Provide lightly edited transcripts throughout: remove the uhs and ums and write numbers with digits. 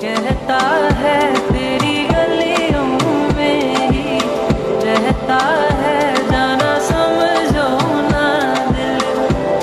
कहता है तेरी गलियों में ही रहता है, जाना समझो ना दिल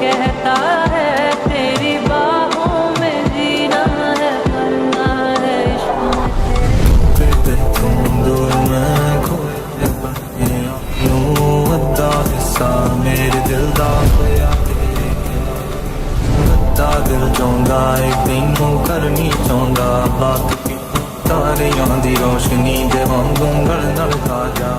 कहता है तेरी बाहों में जीना है, मरना है इश्क में तेरे। तुम दूर मैं खोए बने यूं अद्दा हिस्सा मेरे दिल दा होया अद्दा दिल चाहुंदा एक दिन नूं करनी चाहुंदा बात की तारियां दी रोशनी दे वांगू गल नलदा जा।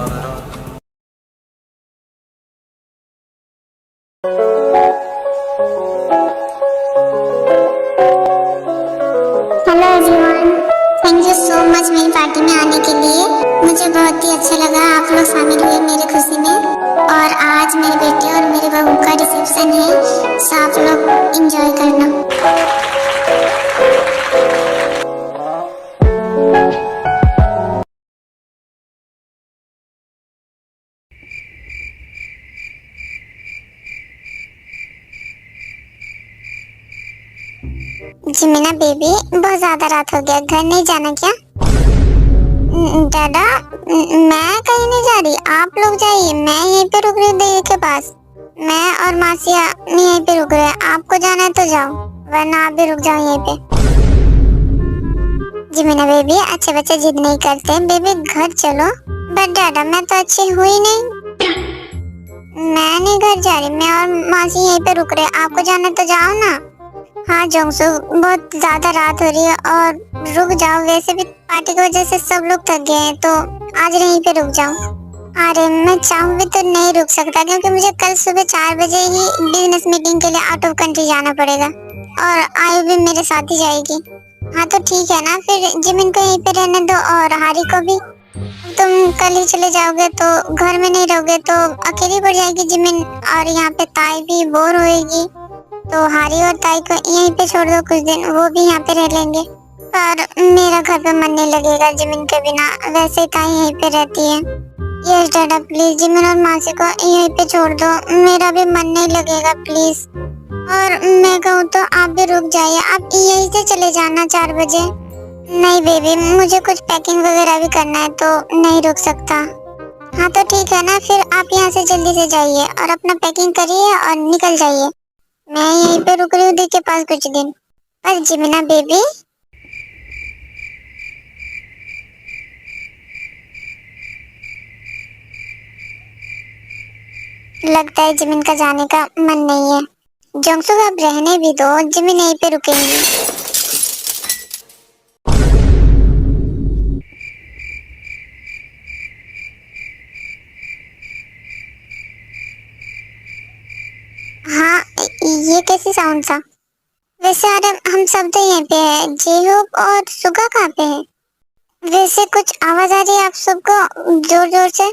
Hello everyone, thank you so much मेरी पार्टी में आने के लिए। मुझे बहुत ही अच्छा लगा आप लोग शामिल हुए मेरी खुशी में। और आज मेरे बेटे और मेरे बहू का रिसेप्शन है, सो आप लोग एंजॉय करना। जिमिना बेबी, बहुत ज्यादा रात हो गया, घर नहीं जाना क्या? दादा, मैं कहीं नहीं जा रही, आप लोग जाइए, मैं यहीं पे रुक रही हूँ दीदी के पास। मैं और मासिया यहीं पे रुक रहे हैं, आपको जाना है तो जाओ, वरना आप भी रुक जाओ यहीं पे। जिमिना बेबी, अच्छे बच्चे जिद नहीं करते, बेबी घर चलो। बट दादा, मैं तो अच्छी हुई नहीं। मैं नहीं घर जा रही, मैं और मासी यहीं पे रुक रहे हैं, आपको जाना है तो जाओ ना। हाँ जोंगसू, बहुत ज्यादा रात हो रही है और रुक जाओ, वैसे भी पार्टी की वजह से सब लोग थक गए हैं, तो आज यहीं पे रुक जाओ। अरे मैं चाहूँ भी तो नहीं रुक सकता, क्योंकि मुझे कल सुबह 4 बजे ही बिजनेस मीटिंग के लिए आउट ऑफ कंट्री जाना पड़ेगा और आयु भी मेरे साथ ही जाएगी। हाँ तो ठीक है ना, फिर जिमिन को यहीं पे रहने दो और हारी को भी। तुम कल ही चले जाओगे तो घर में नहीं रहोगे तो अकेली पड़ जाएगी जिमिन, और यहाँ पे ताई भी बोर होएगी, तो हारी और ताई को यहीं पे छोड़ दो कुछ दिन, वो भी यहाँ पे रह लेंगे। पर मेरा घर पे मन नहीं लगेगा जिमिन के बिना, वैसे ताई यहीं पे रहती है। यस दादा, प्लीज जिमिन और मासी को यहीं पे छोड़ दो, मेरा भी मन नहीं लगेगा प्लीज। और मैं कहूँ तो आप भी रुक जाइए, आप यहीं से चले जाना 4 बजे। नहीं बेबी, मुझे कुछ पैकिंग वगैरह भी करना है तो नहीं रुक सकता। हाँ तो ठीक है ना, फिर आप यहाँ से जल्दी से जाइए और अपना पैकिंग करिए और निकल जाइए। मैं यहीं पे रुक रही हूँ दी के पास कुछ दिन। पर जिमिना बेबी, लगता है जिमिन का जाने का मन नहीं है। जोंगसू, आप रहने भी दो, जिमिन यहीं पे रुकेंगी। हाँ, ये कैसी साउंड था? वैसे अरे हम सब तो यहीं पे हैं, जेहोप और सुगा कहाँ पे है? वैसे कुछ आवाज आ रही है आप सबको जोर जोर से।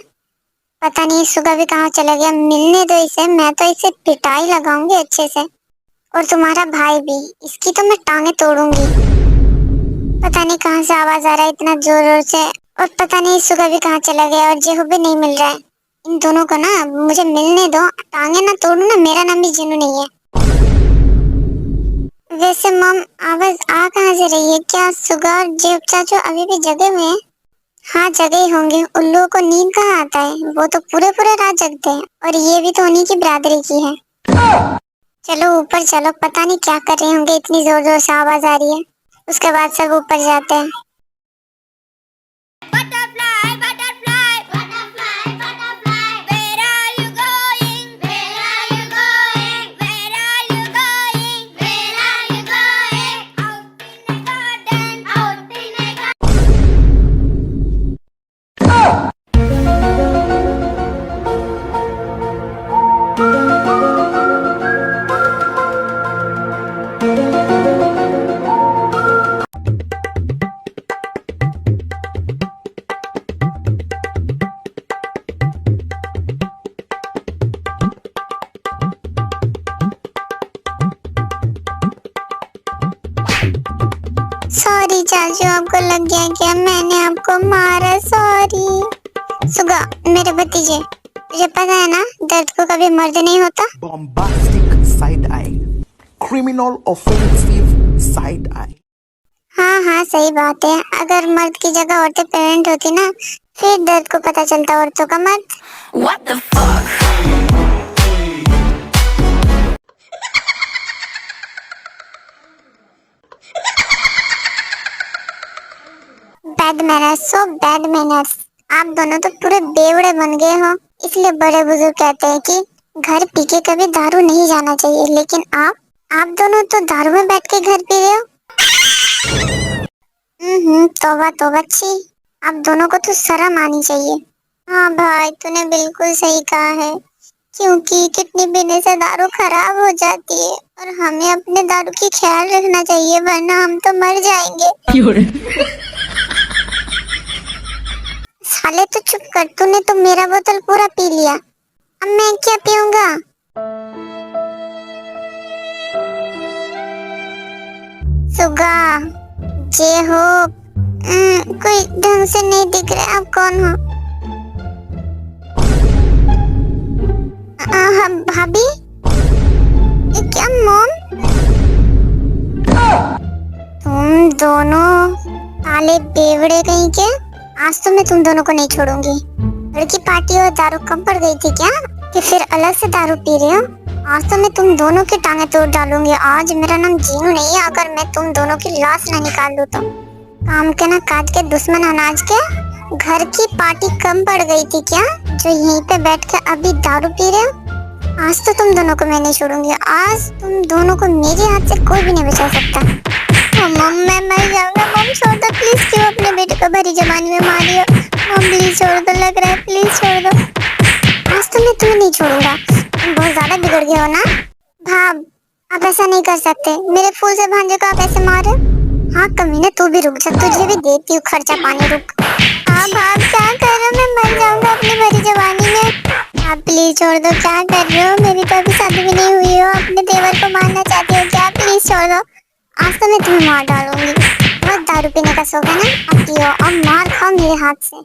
पता नहीं सुगा भी कहाँ चला गया, मिलने दो इसे, मैं तो इसे पिटाई लगाऊंगी अच्छे से। और तुम्हारा भाई भी, इसकी तो मैं टांगे तोड़ूंगी। पता नहीं कहाँ से आवाज आ रहा है इतना जोर जोर से, और पता नहीं सुगा भी कहाँ चला गया और जेहोप भी नहीं मिल रहा है। इन दोनों को ना मुझे मिलने दो, टांगे ना तोड़ू ना, मेरा नाम भी जिनू नहीं है। वैसे मम, आवाज आ कहाँ से रही है? क्या सुगा और जेहोप चाचू अभी भी जगे हुए हैं? हाँ जगे ही होंगे, उल्लू को नींद कहाँ आता है, वो तो पूरे पूरे रात जगते हैं, और ये भी तो उन्हीं की बिरादरी की है। चलो ऊपर चलो, पता नहीं क्या कर रहे होंगे, इतनी जोर जोर से आवाज आ रही है। उसके बाद सब ऊपर जाते हैं। Butterfly, butterfly, butterfly, butterfly. Where are you going? Where are you going? Where are you going? Where are you going? Out in a garden, out in a garden. Sorry चाचू, आपको लग गया क्या? मैंने आपको मारा, सॉरी। सुगा, मेरे भतीजे, तुझे पता है ना दर्द को कभी मर्द नहीं होता। Bombastic side eye. Criminal offensive side eye. हाँ हाँ सही बात है। अगर मर्द की जगह औरतें पेरेंट होती ना, फिर दर्द को पता चलता औरतों का मर्द। What the fuck? Bad manners, so bad manners. आप दोनों तो पूरे बेवड़े बन गए हो। इसलिए बड़े बुजुर्ग कहते हैं कि घर पी के कभी दारू नहीं जाना चाहिए, लेकिन आप दोनों तो दारू में बैठ के घर पी रहे हो। तौबा तौबा, छी। आप दोनों को तो शर्म आनी चाहिए। हाँ भाई, तूने बिल्कुल सही कहा है, क्योंकि किडनी पीने से दारू खराब हो जाती है और हमें अपने दारू की ख्याल रखना चाहिए, वरना हम तो मर जाएंगे। साले तो चुप कर, तूने तो मेरा बोतल पूरा पी लिया, अब मैं क्या पीऊंगा। सुगा, जे हो, कोई ढंग से नहीं दिख रहा, आप कौन हो? भाभी, ये क्या मॉम? तुम दोनों साले बेवड़े कहीं के, आज तो मैं तुम दोनों को नहीं छोड़ूंगी। लड़की पार्टी और दारू कम पड़ गई थी क्या कि फिर अलग से दारू पी रहे हो? आज तो मैं तुम दोनों की टांगे तोड़ डालूंगी। आज मेरा नाम जीनू नहीं है, अगर मैं तुम दोनों की लाश ना निकाल दूं तो। काम के ना काज के दुश्मन अनाज के, घर की पार्टी कम पड़ गई थी क्या जो यहीं पे बैठ के अभी दारू पी रहे हो? आज तो तुम दोनों को मैं नहीं छोड़ूंगी। आज तुम दोनों को मेरे हाथ से कोई भी नहीं बचा सकता। मम, मैं मर जाऊंगा। मम छोड़ दो प्लीज, क्यों अपने बेटे को भरी जबानी में मारी हो? मम प्लीज छोड़ दो, लग रहा है, प्लीज छोड़ दो। आज तो मैं तुम्हें नहीं छोड़ूंगा, तुम बहुत ज्यादा बिगड़ गए हो ना। भाब, आप ऐसा नहीं कर सकते, मेरे फूल से भांजे को आप ऐसे मारे। हाँ कमीने, तू भी रुक जा, तुझे भी देती हूँ खर्चा पानी, रुक। हाँ भाब, क्या कर रहे हो? मैं मर जाऊंगा अपनी भरी जवानी में। आप प्लीज छोड़ दो, क्या कर रहे हो? मेरी तो अभी शादी भी नहीं हुई हो, अपने देवर को मारना चाहती हो क्या? प्लीज छोड़ दो, आज तो मैं तुम्हें मार डालूंगी। बहुत दारू पीने का शौक है ना, अब पियो और मार खाओ मेरे हाथ से।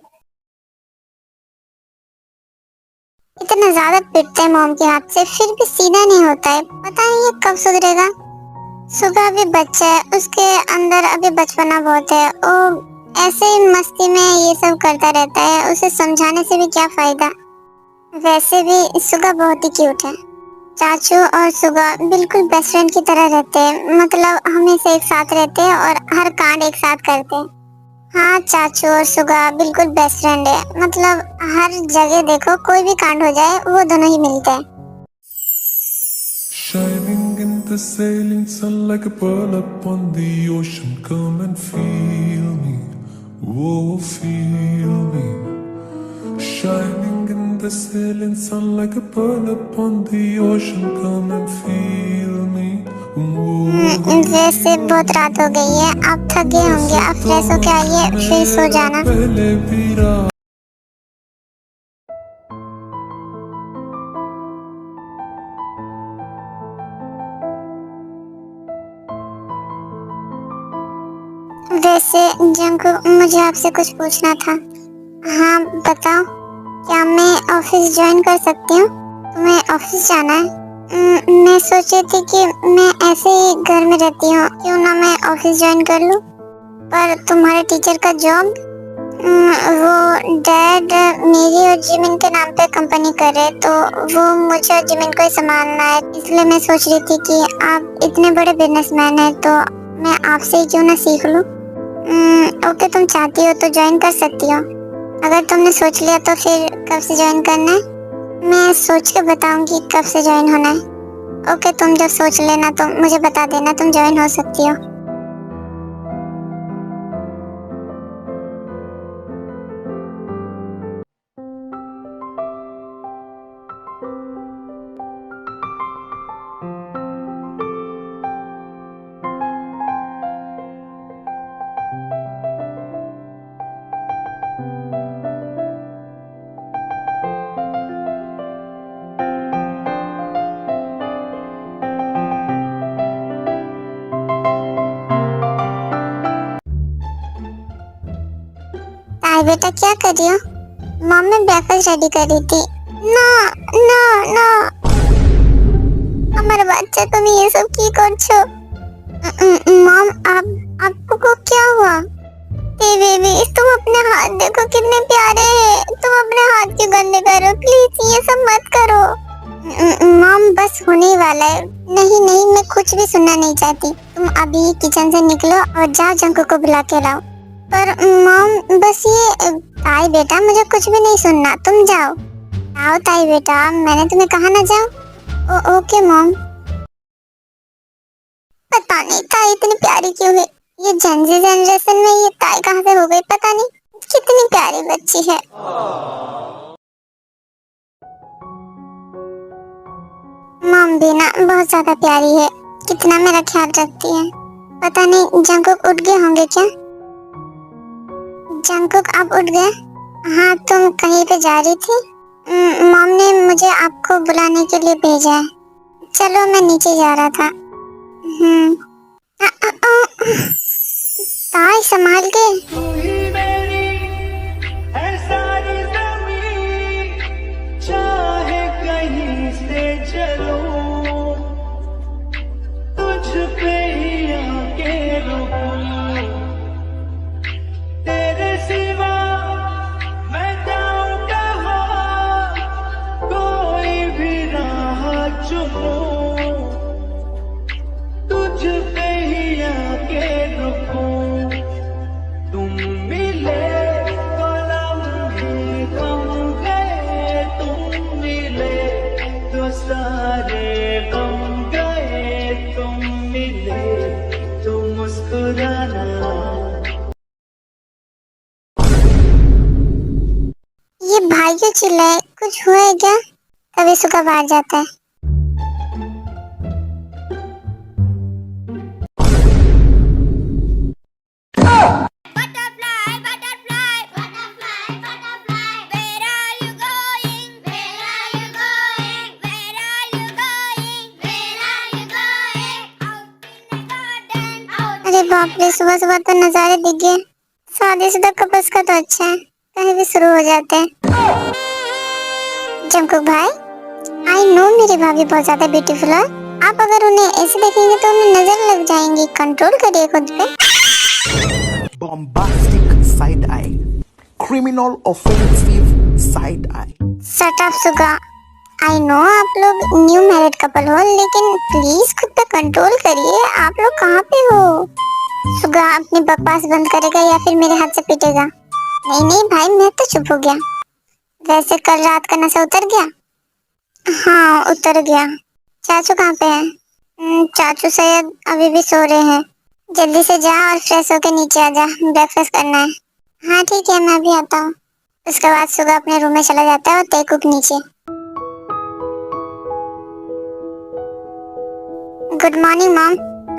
इतना ज्यादा पिटते हैं मॉम के हाथ से, फिर भी सीधा नहीं होता है, पता नहीं ये कब सुधरेगा। सुबह अभी बच्चा है, उसके अंदर अभी बचपना बहुत है, वो ऐसे ही मस्ती में ये सब करता रहता है, उसे समझाने से भी क्या फायदा। वैसे भी सुगा बहुत ही क्यूट है। चाचू और सुगा बिल्कुल बेस्ट फ्रेंड की तरह रहते हैं, मतलब हमेशा एक साथ रहते हैं और हर कांड एक साथ करते हैं। हाँ, चाचू और सुगा बिल्कुल बेस्ट फ्रेंड है, मतलब हर जगह देखो कोई भी कांड हो जाए वो दोनों ही मिलते हैं। Shining in the sailing sun like a pearl upon the ocean. Come and feel me, oh feel me. Shining in the sailing sun like a pearl upon the ocean. Come and feel me, oh. वैसे बहुत रात हो गई है, आप थक गए होंगे, आप फ्रेश होके आइए फिर सो जाना। पहले भी रात वैसे जंकु, मुझे आपसे कुछ पूछना था। हाँ बताओ, क्या मैं ऑफिस ज्वाइन कर सकती हूँ? तुम्हें ऑफिस जाना है? मैं सोच रही थी कि मैं ऐसे ही घर में रहती हूँ, क्यों ना मैं ऑफिस ज्वाइन कर लूँ। पर तुम्हारे टीचर का जॉब, वो डैड मेरी और जिमिन के नाम पे कंपनी कर रहे, तो वो मुझे और जिमिन को ही संभालना है, इसलिए मैं सोच रही थी कि आप इतने बड़े बिजनेसमैन हैं तो मैं आपसे ही क्यों ना सीख लूँ। ओके, तुम चाहती हो तो ज्वाइन कर सकती हो। अगर तुमने सोच लिया तो फिर कब से ज्वाइन करना है? मैं सोच के बताऊंगी कब से ज्वाइन होना है। ओके, तुम जब सोच लेना तो मुझे बता देना, तुम ज्वाइन हो सकती हो। हाय बेटा, क्या कर रही हो? मॉम मैं ब्रेकफास्ट रेडी कर रही थी। ना ना ना, আমার বাচ্চা, তুমি এসব কি করছো? মম, आपको देखो कितने प्यारे हैं। तुम अपने हाथ क्यों गंदे करो, प्लीज ये सब मत करो। मॉम बस होने ही वाला है। नहीं नहीं, मैं कुछ भी सुनना नहीं चाहती। तुम अभी किचन से निकलो और जाओ जंकू को बुला के लाओ। पर मॉम बस ये ताई बेटा, मुझे कुछ भी नहीं सुनना, तुम जाओ। आओ ताई बेटा, मैंने तुम्हें कहा ना जाओ। Okay mom. पता नहीं ताई इतनी प्यारी क्यों है। ये जनजी जनरेशन में ये ताई कहाँ से हो गई, पता नहीं। कितनी प्यारी बच्ची है। मॉम भी ना बहुत ज्यादा प्यारी है, कितना मेरा ख्याल रखती है। पता नहीं जंकुक उठ गए होंगे क्या। जंकुक आप उठ गए? हाँ, तुम कहीं पे जा रही थी? मॉम ने मुझे आपको बुलाने के लिए भेजा है। चलो मैं नीचे जा रहा था। ताई संभाल के। चाहे कहीं से चलो, तुझ पे ही आके रुकूं, तेरे सिवा मैं जाऊं कहाँ, कोई भी राह चुनूं, तुझ पे ही आके रुकूं, तुम मिले तो लम्हे गम गए, तुम मिले तो सारे गम गए, तुम मिले तो मुस्कुराना। ये भाई क्यों चिल्लाए, कुछ हुआ है क्या? कभी सुखा बाहर जाता है। Butterfly, butterfly, butterfly, butterfly. Where are you going? Where are you going? Where are you going? Where are you going? Out in the garden, out. अरे बाप रे, सुबह सुबह तो नजारे दिख गए। शादीशुदा कपल्स का तो अच्छा है, कहीं भी शुरू हो जाते हैं। जंकुक भाई, आई नो मेरी भाभी बहुत ज्यादा ब्यूटीफुल है। आप अगर उन्हें ऐसे देखेंगे तो उन्हें नजर लग जाएंगी। कंट्रोल करिए खुद पे। Bombastic side eye. Criminal offensive side eye. Shut up Suga. I know आप लोग न्यू मैरिड कपल हो, लेकिन प्लीज खुद पे कंट्रोल करिए। आप लोग कहाँ पे हो? सुगा अपनी बकवास बंद करेगा या फिर मेरे हाथ से पीटेगा? नहीं नहीं भाई, मैं तो चुप हो गया। वैसे कल रात का नशा उतर गया? हाँ उतर गया। चाचू कहाँ पे हैं? चाचू शायद अभी भी सो रहे हैं। जल्दी से जा और फ्रेश होकर नीचे आ जा, ब्रेकफास्ट करना है। हाँ ठीक है, मैं भी आता हूँ। उसके बाद सुगा अपने रूम में चला जाता है और तेकुक नीचे। Good morning mom.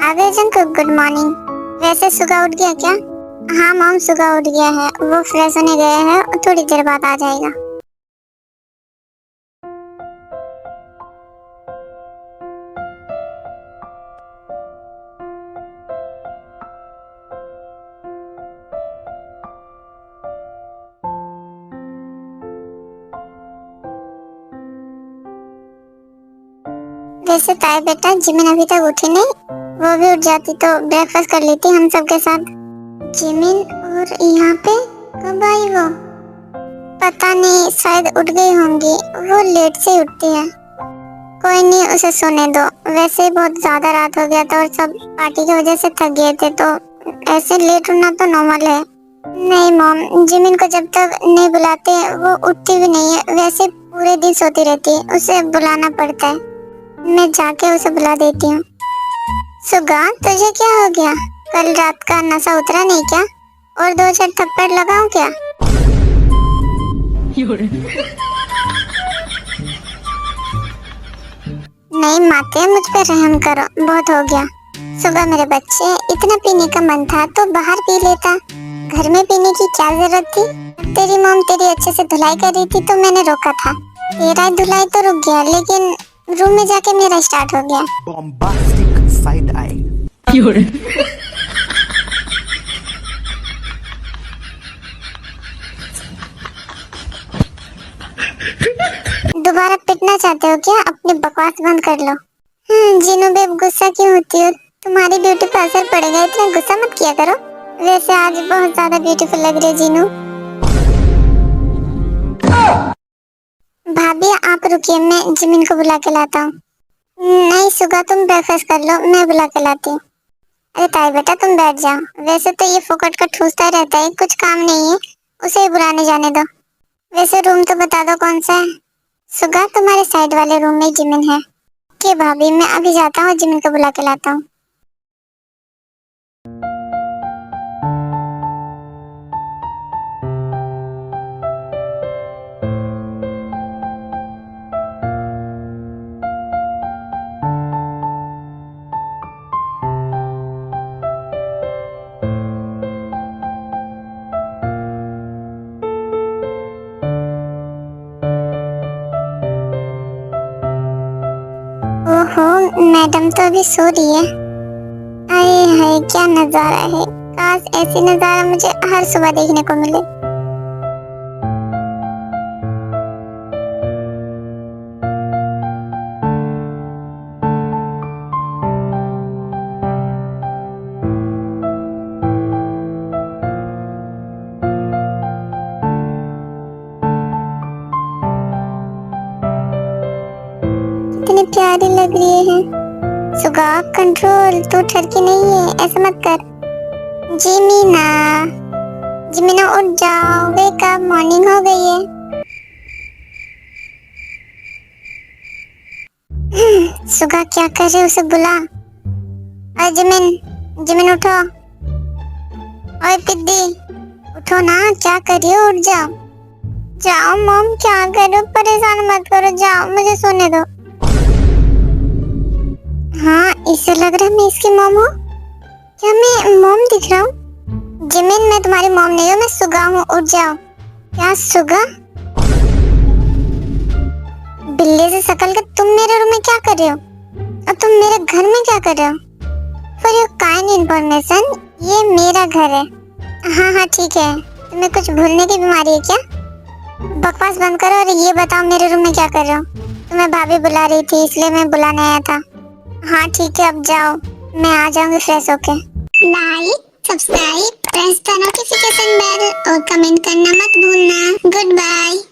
आ गए जंकुक? Good morning. वैसे सुगा उठ गया क्या? हाँ मॉम, सुगा उठ गया है, वो फ्रेश होने गया है और थोड़ी देर बाद आ जाएगा। वैसे ताई बेटा, जिमिन अभी तक उठी नहीं, वो भी उठ जाती तो ब्रेकफास्ट कर लेती हम सबके साथ। जिमिन और यहाँ पे कब आई वो? पता नहीं, शायद उठ गई होंगी, वो लेट से उठती है। कोई नहीं, उसे सोने दो। वैसे बहुत ज्यादा रात हो गया था और सब पार्टी की वजह से थक गए थे, तो ऐसे लेट उठना तो नॉर्मल है। नहीं मॉम, जिमिन को जब तक नहीं बुलाते वो उठती भी नहीं है। वैसे पूरे दिन सोती रहती है, उसे बुलाना पड़ता है। मैं जाके उसे बुला देती हूँ। सुगा, तुझे क्या हो गया? कल रात का नशा उतरा नहीं क्या? और 2-4 थप्पड़ लगाऊं क्या? नहीं माते, मुझ पे रहम करो, बहुत हो गया। सुगा मेरे बच्चे, इतना पीने का मन था तो बाहर पी लेता, घर में पीने की क्या जरूरत थी? तेरी मॉम तेरी अच्छे से धुलाई कर रही थी तो मैंने रोका था। तेरा धुलाई तो रुक गया, लेकिन रूम में जाके मेरा स्टार्ट हो गया। Bombastic side eye. दोबारा पिटना चाहते हो क्या? अपनी बकवास बंद कर लो। जीनू बेब, गुस्सा क्यों होती हो? तुम्हारी ब्यूटी पर असर पड़ेगा, इतना गुस्सा मत किया करो। वैसे आज बहुत ज्यादा ब्यूटीफुल लग रही है जीनू। भाभी आप रुकिए, मैं जिमिन को बुला के लाता हूँ। नहीं सुगा, तुम ब्रेकफास्ट कर लो, मैं बुला के लाती हूँ। अरे ताई बेटा तुम बैठ जाओ। वैसे तो ये फोकट का ठूसता रहता है, कुछ काम नहीं है, उसे ही बुलाने जाने दो। वैसे रूम तो बता दो कौन सा है। सुगा तुम्हारे साइड वाले रूम में जिमिन है। ओके भाभी, मैं अभी जाता हूँ, जिमिन को बुला के लाता हूँ। ओहो, मैडम तो अभी सो रही है। अरे हाय क्या नजारा है, काश ऐसी नजारा मुझे हर सुबह देखने को मिले। कितनी प्यारी लग रही है। सुगा कंट्रोल, तू ठरकी नहीं है, ऐसा मत कर। जिमीना, जिमीना उठ जाओ, वेक अप, मॉर्निंग हो गई है। सुगा क्या कर रहे, उसे बुला। अरे जिमिन, जिमिन उठो। ओए पिद्दी उठो ना, क्या कर रही हो, उठ जाओ। जाओ मॉम, क्या करो, परेशान मत करो, जाओ मुझे सोने दो। हाँ इसे लग रहा है मैं इसकी मॉम हूँ। क्या मैं मॉम दिख रहा हूँ? जिमिन मैं तुम्हारी मॉम नहीं हूँ, मैं सुगा हूँ, उठ जाओ। क्या सुगा? बिल्ली से शकल के तुम मेरे रूम में क्या कर रहे हो? और तुम मेरे घर में क्या कर रहे हो? फॉर योर काइंड इन्फॉर्मेशन, ये मेरा घर है। हाँ ठीक है, तुम्हें कुछ भूलने की बीमारी है क्या? बकवास बंद करो और ये बताओ मेरे रूम में क्या कर रहे हो? तुम्हें भाभी बुला रही थी इसलिए मैं बुलाने आया था। हाँ ठीक है, अब जाओ, मैं आ जाऊंगी फ्रेश होके। Like, subscribe, press the notification bell और कमेंट करना मत भूलना। Good bye.